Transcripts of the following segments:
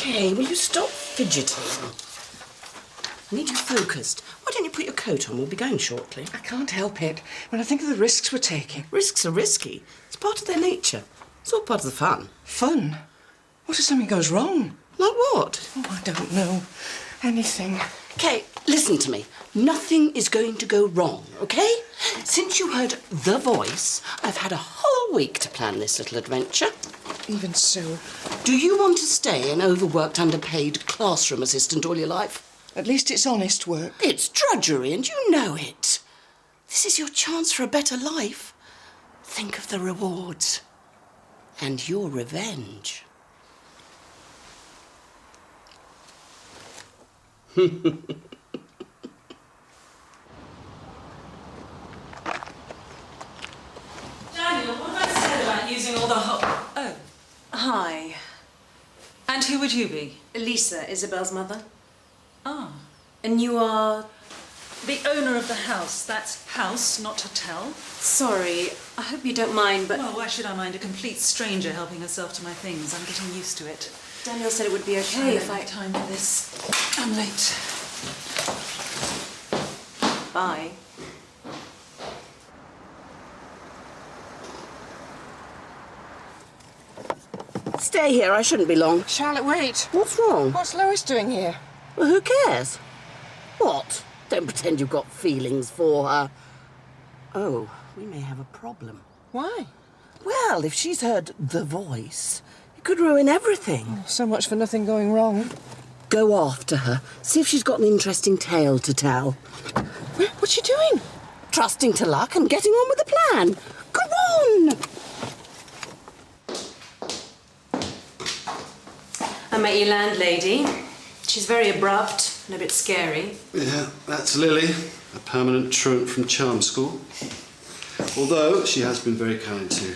Okay, will you stop fidgeting? I need you focused. Why don't you put your coat on? We'll be going shortly. I can't help it. When I think of the risks we're taking. Risks are risky. It's part of their nature. It's all part of the fun. Fun? What if something goes wrong? Like what? Oh, I don't know. Anything. Okay, listen to me. Nothing is going to go wrong, okay? Since you heard the voice, I've had a whole week to plan this little adventure. Even so. Do you want to stay an overworked, underpaid classroom assistant all your life? At least it's honest work. It's drudgery, and you know it. This is your chance for a better life. Think of the rewards. And your revenge. Daniel, what have I said about using all the Oh, hi. And who would you be? Lisa, Isabel's mother. Ah. And you are... The owner of the house. That's house, not hotel. Sorry, I hope you don't mind, but... Well, why should I mind a complete stranger helping herself to my things? I'm getting used to it. Daniel said it would be okay if I... have time for this. I'm late. Bye. Stay here, I shouldn't be long. Charlotte, wait. What's wrong? What's Lois doing here? Well, who cares? What? Don't pretend you've got feelings for her. Oh, we may have a problem. Why? Well, if she's heard the voice, it could ruin everything. So much for nothing going wrong. Go after her. See if she's got an interesting tale to tell. What's she doing? Trusting to luck and getting on with the plan. Go on! I met your landlady. She's very abrupt and a bit scary. Yeah, that's Lily, a permanent truant from charm school. Although she has been very kind to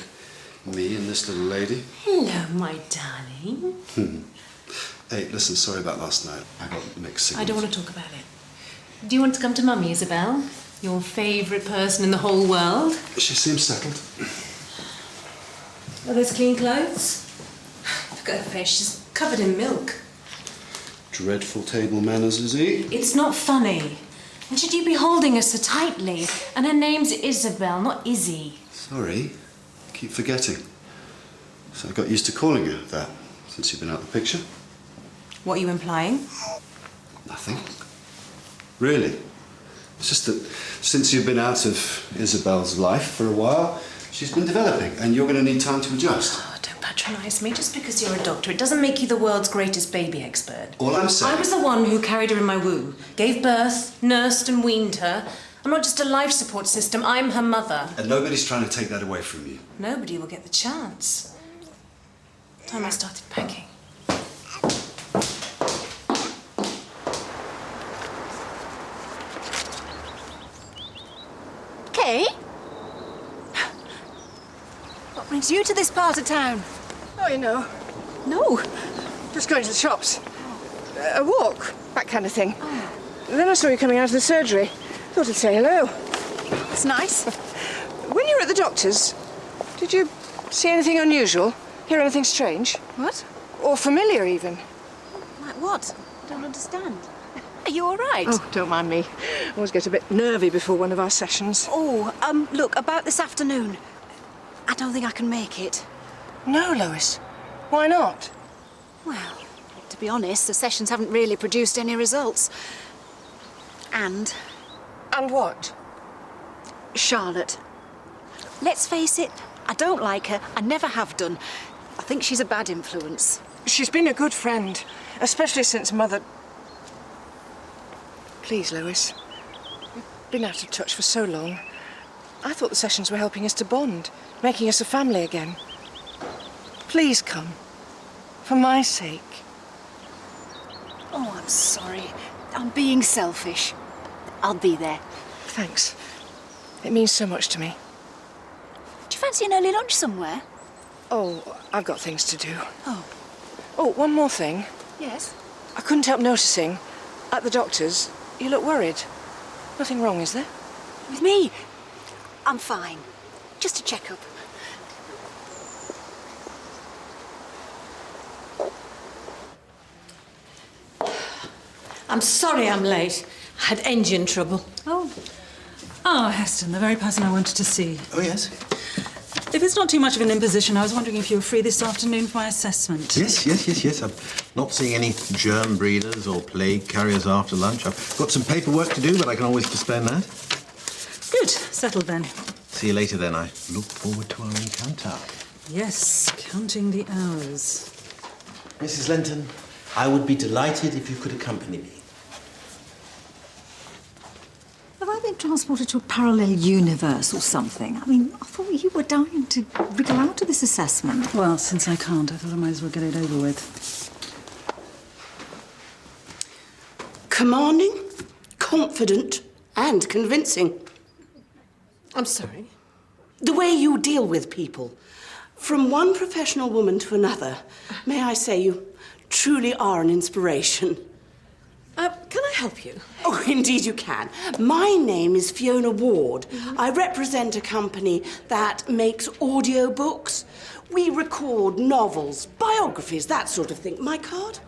me and this little lady. Hello, my darling. Hey, listen, sorry about last night. I got mixed signals. I don't want to talk about it. Do you want to come to Mummy, Isabel? Your favourite person in the whole world? She seems settled. Are those clean clothes? Look at her face, she's covered in milk. Dreadful table manners, is he? It's not funny. And should you be holding her so tightly? And her name's Isabel, not Izzy. Sorry. Keep forgetting. So I got used to calling her that since you've been out of the picture. What are you implying? Nothing. Really. It's just that since you've been out of Isabel's life for a while, she's been developing, and you're going to need time to adjust. Oh, don't patronise me. Just because you're a doctor, it doesn't make you the world's greatest baby expert. All I'm saying... I was the one who carried her in my womb, gave birth, nursed and weaned her. I'm not just a life support system, I'm her mother. And nobody's trying to take that away from you. Nobody will get the chance. Time I started packing. Kay? What brings you to this part of town? Oh, you know, No. just going to the shops. A walk, that kind of thing. Then I saw you coming out of the surgery. Thought I'd say hello. It's nice. When you were at the doctor's, did you see anything unusual? Hear anything strange? What? Or familiar, even? Like what? I don't understand. Are you all right? Oh, don't mind me. I always get a bit nervy before one of our sessions. Oh, look, about this afternoon. I don't think I can make it. No, Lois. Why not? Well, to be honest, the sessions haven't really produced any results. And And what? Charlotte. Let's face it, I don't like her. I never have done. I think she's a bad influence. She's been a good friend, especially since Mother... Please, Lois. We've been out of touch for so long. I thought the sessions were helping us to bond, making us a family again. Please come. For my sake. Oh, I'm sorry. I'm being selfish. I'll be there. Thanks. It means so much to me. Do you fancy an early lunch somewhere? Oh, I've got things to do. Oh. Oh, one more thing. Yes? I couldn't help noticing, at the doctor's, you look worried. Nothing wrong, is there? With me? I'm fine. Just a checkup. I'm sorry I'm late. I had engine trouble. Oh, Heston, the very person I wanted to see. Oh, yes? If it's not too much of an imposition, I was wondering if you were free this afternoon for my assessment. Yes. I'm not seeing any germ breeders or plague carriers after lunch. I've got some paperwork to do, but I can always postpone that. Good. Settled then. See you later, then. I look forward to our encounter. Yes, counting the hours. Mrs. Lenton, I would be delighted if you could accompany me. Have I been transported to a parallel universe or something? I mean, I thought you were dying to wriggle out of this assessment. Well, since I can't, I thought I might as well get it over with. Commanding, confident, and convincing. I'm sorry. The way you deal with people. From one professional woman to another, may I say you truly are an inspiration. Can I help you? Oh, indeed you can. My name is Fiona Ward. I represent a company that makes audiobooks. We record novels, biographies, that sort of thing. My card?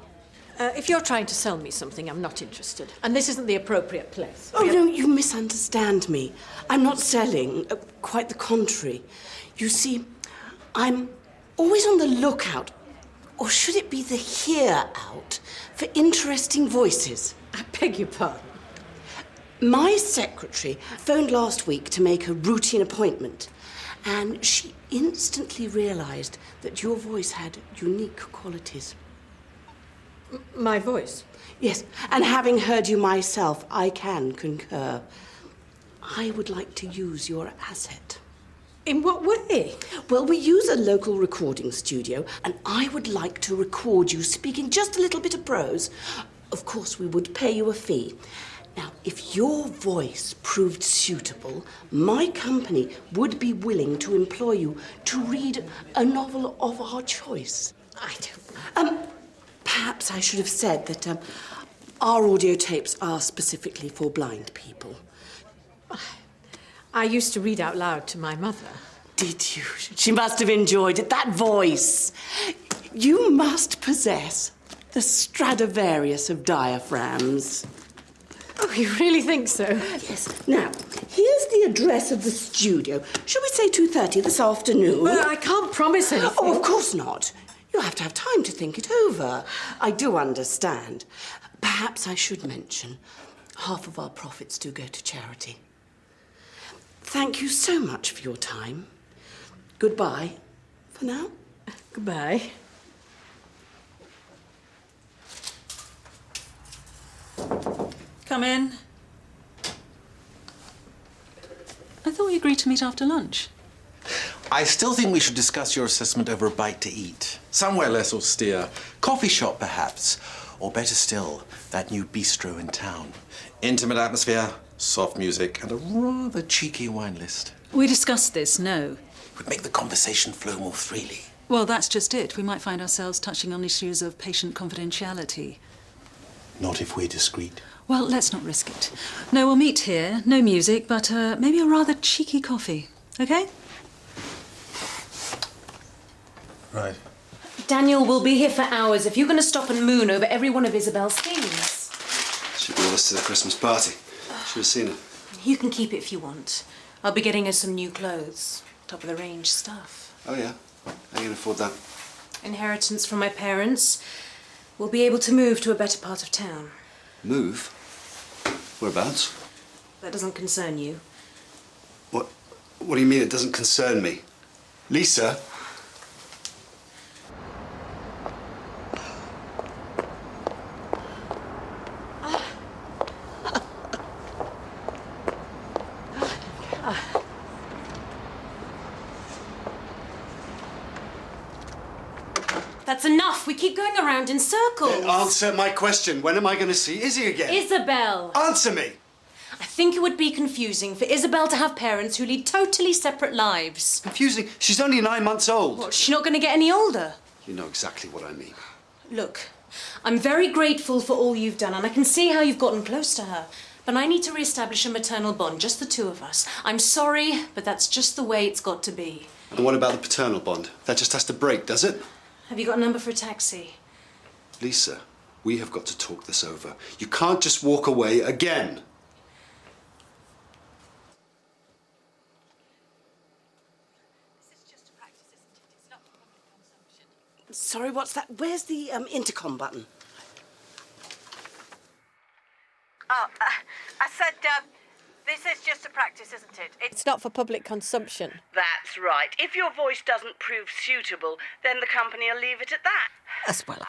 If you're trying to sell me something, I'm not interested. And this isn't the appropriate place. Oh, no, you misunderstand me. I'm not selling. Quite the contrary. You see, I'm always on the lookout, or should it be the hear-out, for interesting voices. I beg your pardon. My secretary phoned last week to make a routine appointment, and she instantly realised that your voice had unique qualities. My voice? Yes, and having heard you myself, I can concur. I would like to use your asset. In what way? Well, we use a local recording studio, and I would like to record you speaking just a little bit of prose. Of course, we would pay you a fee. Now, if your voice proved suitable, my company would be willing to employ you to read a novel of our choice. I don't... Perhaps I should have said that our audio tapes are specifically for blind people. I used to read out loud to my mother. Did you? She must have enjoyed it. That voice. You must possess the Stradivarius of diaphragms. Oh, you really think so? Yes. Now, here's the address of the studio. Shall we say 2:30 this afternoon? Well, I can't promise anything. Oh, of course not. You have to have time to think it over. I do understand. Perhaps I should mention, half of our profits do go to charity. Thank you so much for your time. Goodbye for now. Goodbye. Come in. I thought we agreed to meet after lunch. I still think we should discuss your assessment over a bite to eat. Somewhere less austere. Coffee shop, perhaps. Or better still, that new bistro in town. Intimate atmosphere, soft music, and a rather cheeky wine list. We discussed this, no. Would make the conversation flow more freely. Well, that's just it. We might find ourselves touching on issues of patient confidentiality. Not if we're discreet. Well, let's not risk it. No, we'll meet here. No music, but maybe a rather cheeky coffee. OK? Right. Daniel, we'll be here for hours if you're going to stop and moon over every one of Isabel's things. She'll be with us to the Christmas party. Should have seen her. You can keep it if you want. I'll be getting her some new clothes. Top of the range stuff. Oh, yeah? How are you going to afford that? Inheritance from my parents. We'll be able to move to a better part of town. Move? Whereabouts? That doesn't concern you. What do you mean it doesn't concern me? Lisa? That's enough. We keep going around in circles. Answer my question. When am I going to see Izzy again? Isabel. Answer me! I think it would be confusing for Isabel to have parents who lead totally separate lives. Confusing. She's only 9 months old. What, she's not going to get any older? You know exactly what I mean. Look, I'm very grateful for all you've done, and I can see how you've gotten close to her. But I need to re-establish a maternal bond, just the two of us. I'm sorry, but that's just the way it's got to be. And what about the paternal bond? That just has to break, does it? Have you got a number for a taxi? Lisa, We have got to talk this over. You can't just walk away again. Sorry, what's that? Where's the intercom button? Oh, I said, this is just a practice, isn't it? It's not for public consumption. That's right. If your voice doesn't prove suitable, then the company will leave it at that. As well.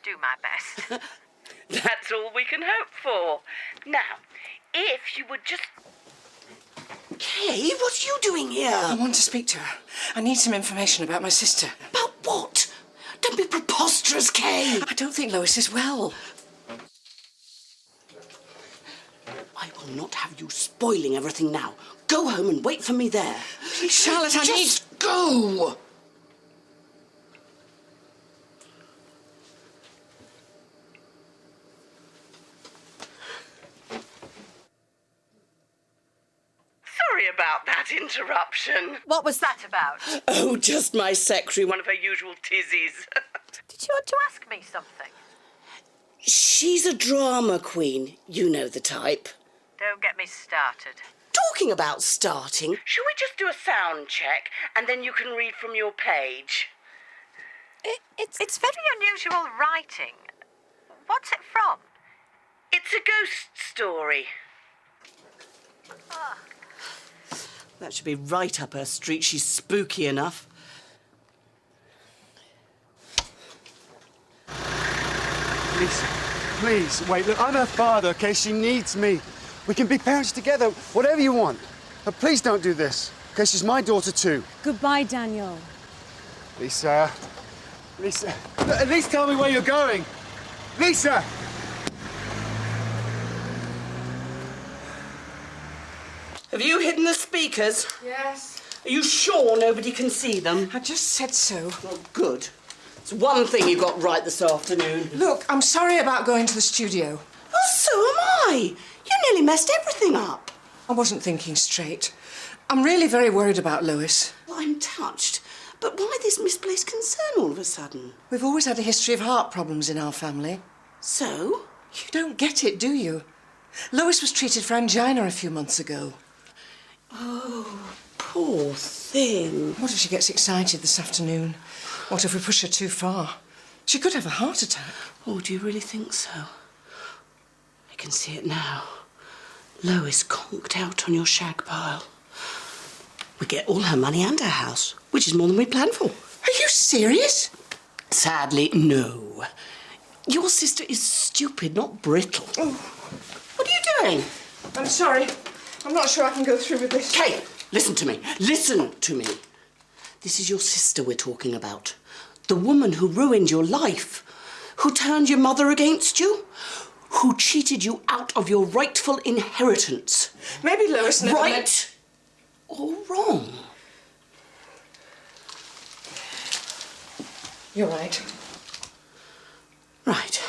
Do my best. That's all we can hope for. Now, if you would just... Kay, what are you doing here? I want to speak to her. I need some information about my sister. About what? Don't be preposterous, Kay. I don't think Lois is well. I will not have you spoiling everything now. Go home and wait for me there. Charlotte, I need... Just go! Sorry about that interruption. What was that about? Oh, just my secretary, one of her usual tizzies. Did you want to ask me something? She's a drama queen. You know the type. Don't get me started. Talking about starting, shall we just do a sound check and then you can read from your page? It's very unusual writing. What's it from? It's a ghost story. Ah. That should be right up her street. She's spooky enough. Lisa, please, wait. Look, I'm her father, okay? She needs me. We can be parents together, whatever you want. But please don't do this, okay? She's my daughter, too. Goodbye, Daniel. Lisa. Lisa. Look, at least tell me where you're going. Lisa! Have you hidden the speakers? Yes. Are you sure nobody can see them? I just said so. Well, good. It's one thing you got right this afternoon. Look, I'm sorry about going to the studio. Well, so am I. You nearly messed everything up. I wasn't thinking straight. I'm really very worried about Lois. Well, I'm touched. But why this misplaced concern all of a sudden? We've always had a history of heart problems in our family. So? You don't get it, do you? Lois was treated for angina a few months ago. Oh, poor thing. What if she gets excited this afternoon? What if we push her too far? She could have a heart attack. Oh, do you really think so? I can see it now. Lois conked out on your shag pile. We get all her money and her house, which is more than we planned for. Are you serious? Sadly, no. Your sister is stupid, not brittle. Oh. What are you doing? I'm sorry. I'm not sure I can go through with this. Kate, listen to me. Listen to me. This is your sister we're talking about. The woman who ruined your life. Who turned your mother against you. Who cheated you out of your rightful inheritance. Maybe Lois never Right or wrong? You're right. Right.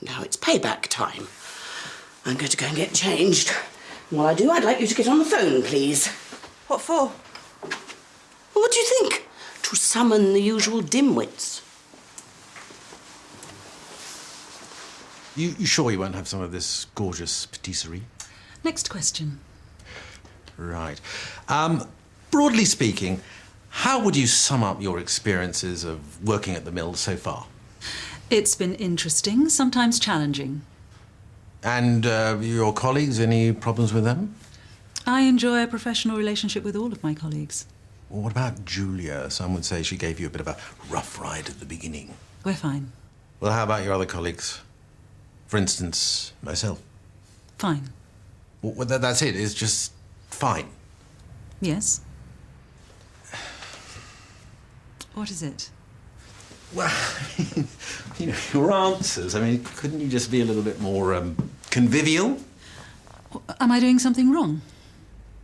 Now it's payback time. I'm going to go and get changed. While I do, I'd like you to get on the phone, please. What for? What do you think? To summon the usual dimwits. You sure you won't have some of this gorgeous patisserie? Next question. Right. Broadly speaking, how would you sum up your experiences of working at the mill so far? It's been interesting, sometimes challenging. And your colleagues, any problems with them? I enjoy a professional relationship with all of my colleagues. Well, what about Julia? Some would say she gave you a bit of a rough ride at the beginning. We're fine. Well, how about your other colleagues? For instance, myself. Fine. Well, that's it. It's just fine. Yes? What is it? Well, you know, your answers. I mean, couldn't you just be a little bit more convivial? Am I doing something wrong?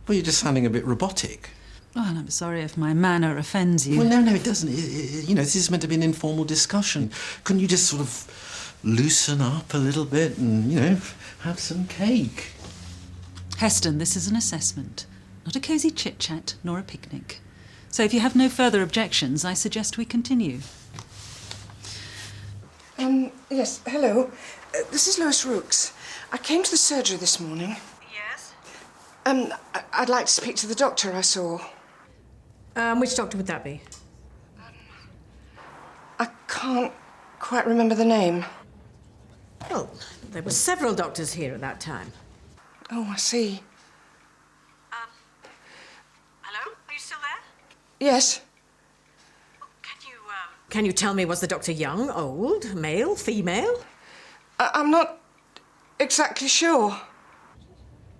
Well, you're just sounding a bit robotic. Oh, and I'm sorry if my manner offends you. Well, no, it doesn't. You know, this is meant to be an informal discussion. Couldn't you just sort of loosen up a little bit and, you know, have some cake? Heston, this is an assessment, not a cosy chit-chat nor a picnic. So if you have no further objections, I suggest we continue. You Yes, hello. This is Lois Rooks. I came to the surgery this morning. Yes? I'd like to speak to the doctor I saw. Which doctor would that be? I can't quite remember the name. Well, there were several doctors here at that time. Oh, I see. Hello? Are you still there? Yes. Can you tell me, was the doctor young, old, male, female? I'm not exactly sure.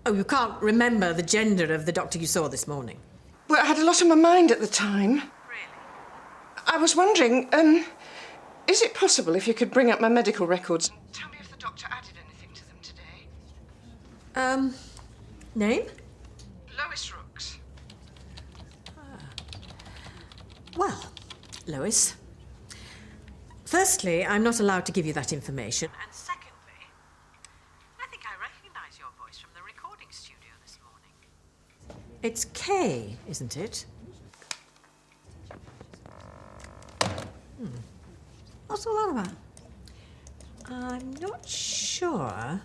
Oh, you can't remember the gender of the doctor you saw this morning? Well, I had a lot on my mind at the time. Really? I was wondering, is it possible if you could bring up my medical records and tell me if the doctor added anything to them today? Name? Lois Rooks. Well, Lois, firstly, I'm not allowed to give you that information. And secondly, I think I recognise your voice from the recording studio this morning. It's Kay, isn't it? What's all that about? I'm not sure,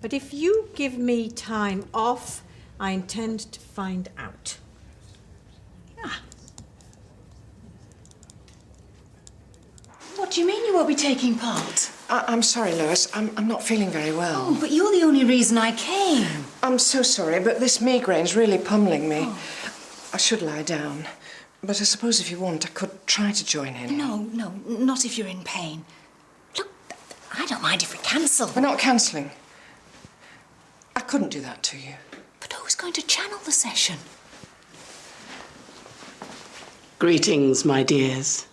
but if you give me time off, I intend to find out. What do you mean you won't be taking part? I'm sorry, Lois. I'm not feeling very well. Oh, but you're the only reason I came. I'm so sorry, but this migraine's really pummeling me. I should lie down. But I suppose if you want, I could try to join in. No, not if you're in pain. Look, I don't mind if we cancel. We're not cancelling. I couldn't do that to you. But who's going to channel the session? Greetings, my dears.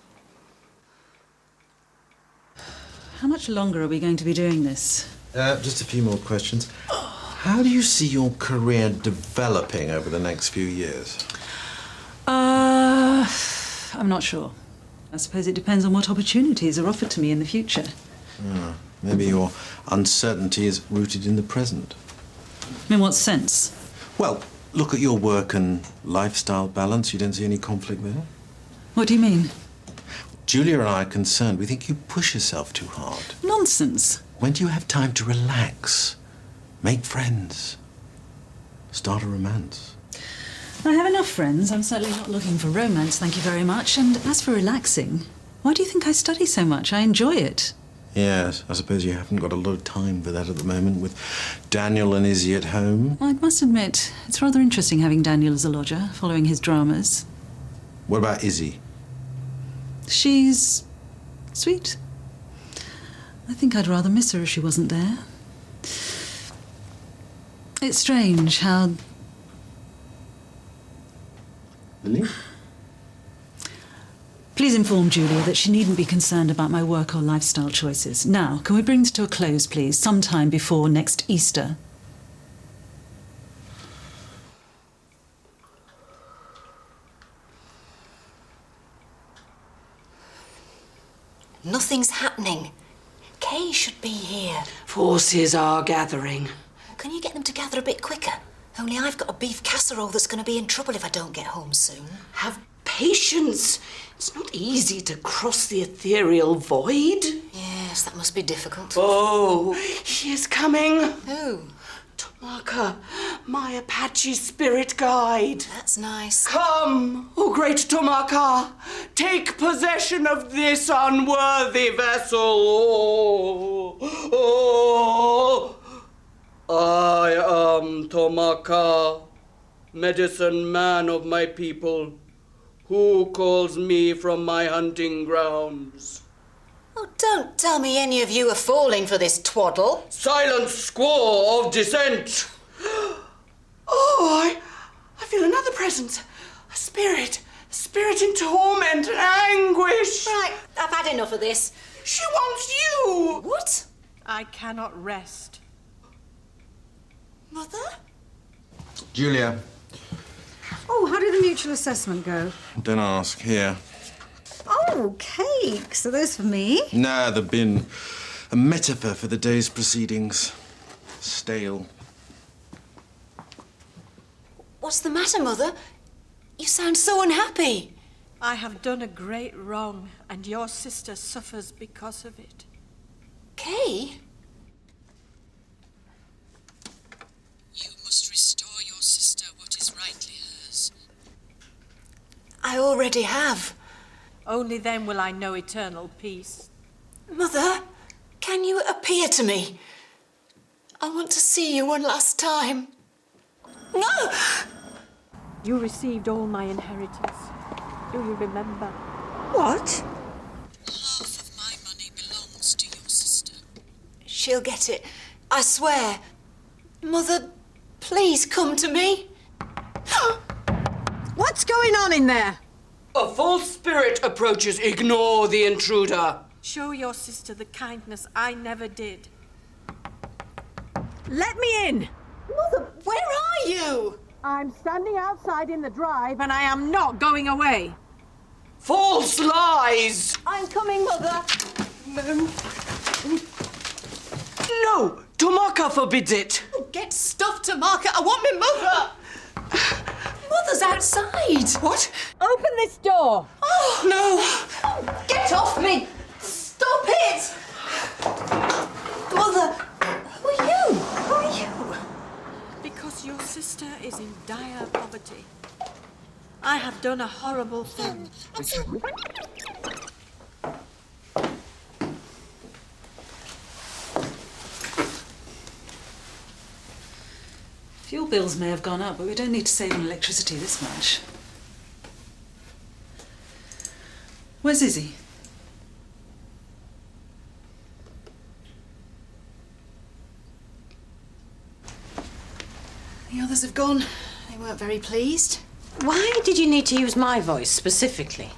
How much longer are we going to be doing this? Just a few more questions. How do you see your career developing over the next few years? I'm not sure. I suppose it depends on what opportunities are offered to me in the future. Maybe your uncertainty is rooted in the present. In what sense? Well, look at your work and lifestyle balance. You don't see any conflict there? What do you mean? Julia and I are concerned. We think you push yourself too hard. Nonsense. When do you have time to relax, make friends, start a romance? I have enough friends. I'm certainly not looking for romance, thank you very much. And as for relaxing, why do you think I study so much? I enjoy it. Yes, I suppose you haven't got a lot of time for that at the moment with Daniel and Izzy at home. I must admit, it's rather interesting having Daniel as a lodger, following his dramas. What about Izzy? She's sweet. I think I'd rather miss her if she wasn't there. It's strange how... Lily? Please inform Julia that she needn't be concerned about my work or lifestyle choices. Now, can we bring this to a close, please, sometime before next Easter? Nothing's happening. Kay should be here. Forces are gathering. Can you get them to gather a bit quicker? Only I've got a beef casserole that's going to be in trouble if I don't get home soon. Have patience. It's not easy to cross the ethereal void. Yes, that must be difficult. Oh, he is coming. Who? Tomaka, my Apache spirit guide. That's nice. Come, oh great Tomaka, take possession of this unworthy vessel. Oh. I am Tomaka, medicine man of my people. Who calls me from my hunting grounds? Oh, don't tell me any of you are falling for this twaddle. Silent squaw of dissent. Oh, I feel another presence. A spirit in torment and anguish. Right, I've had enough of this. She wants you. What? I cannot rest. Mother? Julia. Oh, how did the mutual assessment go? Don't ask. Here. Oh, cakes. Are those for me? Nah, the bin. A metaphor for the day's proceedings. Stale. What's the matter, Mother? You sound so unhappy. I have done a great wrong, and your sister suffers because of it. Kay? You must restore your sister what is rightly hers. I already have. Only then will I know eternal peace. Mother, can you appear to me? I want to see you one last time. No! You received all my inheritance. Do you remember? What? Half of my money belongs to your sister. She'll get it. I swear. Mother, please come to me. What's going on in there? A false spirit approaches. Ignore the intruder. Show your sister the kindness I never did. Let me in! Mother, where are you? I'm standing outside in the drive and I am not going away. False lies! I'm coming, Mother. No! Tomaka forbids it! Get stuff to market. I want me mother. Mother's outside. What? Open this door! Oh, No! get off me. Stop it. Mother, who are you? Who are you? Because your sister is in dire poverty. I have done a horrible thing. Fuel bills may have gone up, but we don't need to save on electricity this much. Where's Izzy? The others have gone. They weren't very pleased. Why did you need to use my voice specifically?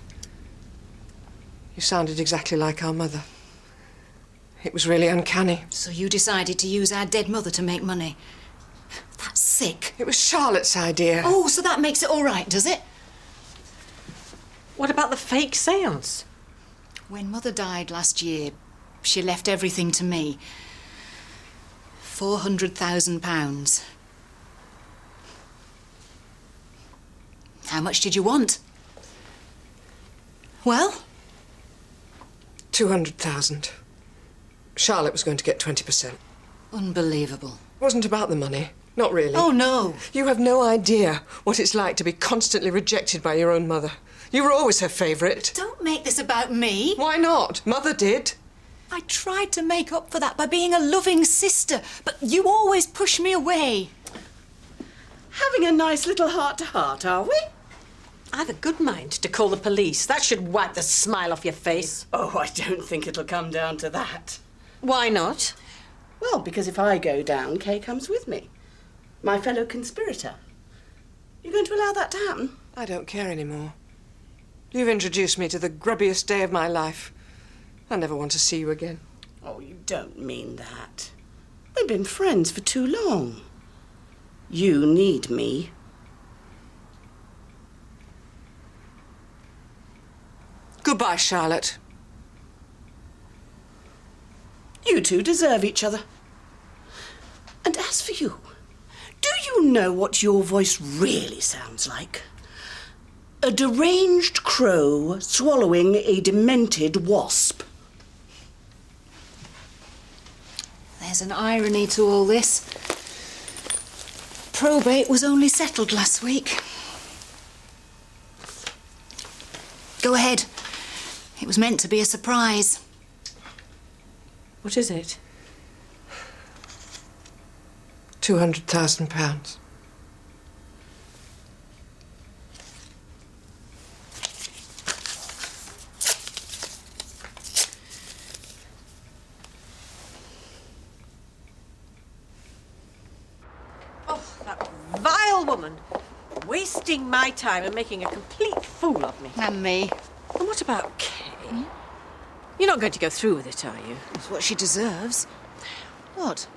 You sounded exactly like our mother. It was really uncanny. So you decided to use our dead mother to make money? That's sick. It was Charlotte's idea. Oh, so that makes it all right, does it? What about the fake seance? When Mother died last year, she left everything to me. £400,000. How much did you want? Well? 200,000. Charlotte was going to get 20%. Unbelievable. It wasn't about the money. Not really. Oh, no. You have no idea what it's like to be constantly rejected by your own mother. You were always her favourite. Don't make this about me. Why not? Mother did. I tried to make up for that by being a loving sister, but you always push me away. Having a nice little heart-to-heart, are we? I've a good mind to call the police. That should wipe the smile off your face. Oh, I don't think it'll come down to that. Why not? Well, because if I go down, Kay comes with me. My fellow conspirator. You going to allow that to happen? I don't care anymore. You've introduced me to the grubbiest day of my life. I never want to see you again. Oh, you don't mean that. We've been friends for too long. You need me. Goodbye, Charlotte. You two deserve each other. And as for you, do you know what your voice really sounds like? A deranged crow swallowing a demented wasp. There's an irony to all this. Probate was only settled last week. Go ahead. It was meant to be a surprise. What is it? £200,000. Oh, that vile woman! Wasting my time and making a complete fool of me. And me. And what about Kay? You're not going to go through with it, are you? It's what she deserves. What?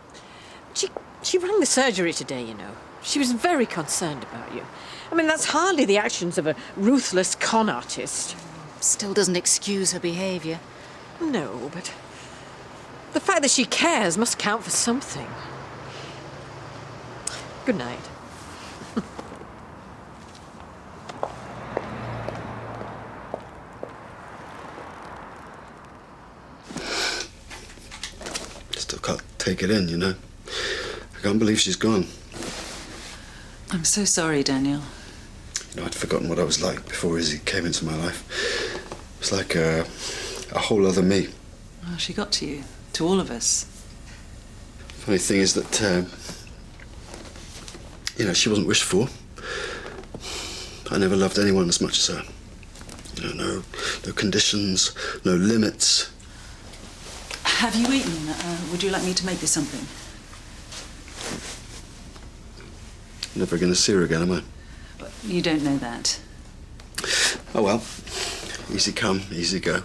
She rang the surgery today, you know. She was very concerned about you. I mean, that's hardly the actions of a ruthless con artist. Still doesn't excuse her behaviour. No, but the fact that she cares must count for something. Good night. still can't take it in, you know. I can't believe she's gone. I'm so sorry, Daniel. You know, I'd forgotten what I was like before Izzy came into my life. It was like a whole other me. Oh, she got to you, to all of us. Funny thing is that, you know, she wasn't wished for. I never loved anyone as much as her. You know, no conditions, no limits. Have you eaten? Would you like me to make you something? Never going to see her again, am I? You don't know that. Oh well, easy come, easy go.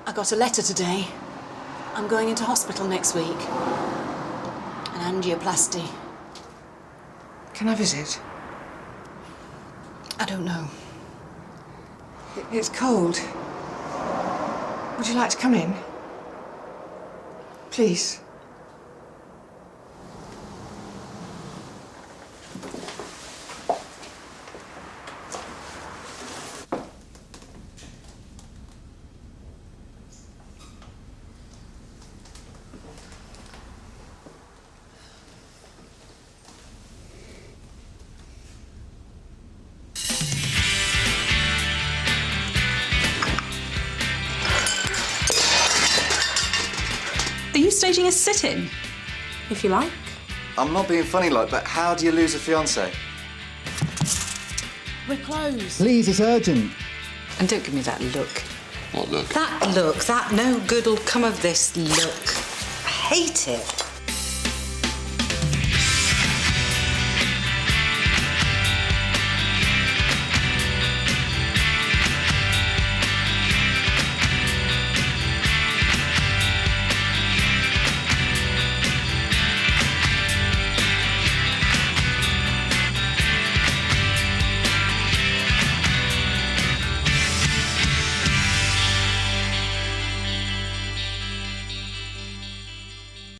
I got a letter today. I'm going into hospital next week. An angioplasty. Can I visit? I don't know. It's cold. Would you like to come in? Please. Are you staging a sit-in? If you like. I'm not being funny, like, but how do you lose a fiancé? We're closed. Please, it's urgent. And don't give me that look. What look? That look, that no good'll come of this look. I hate it.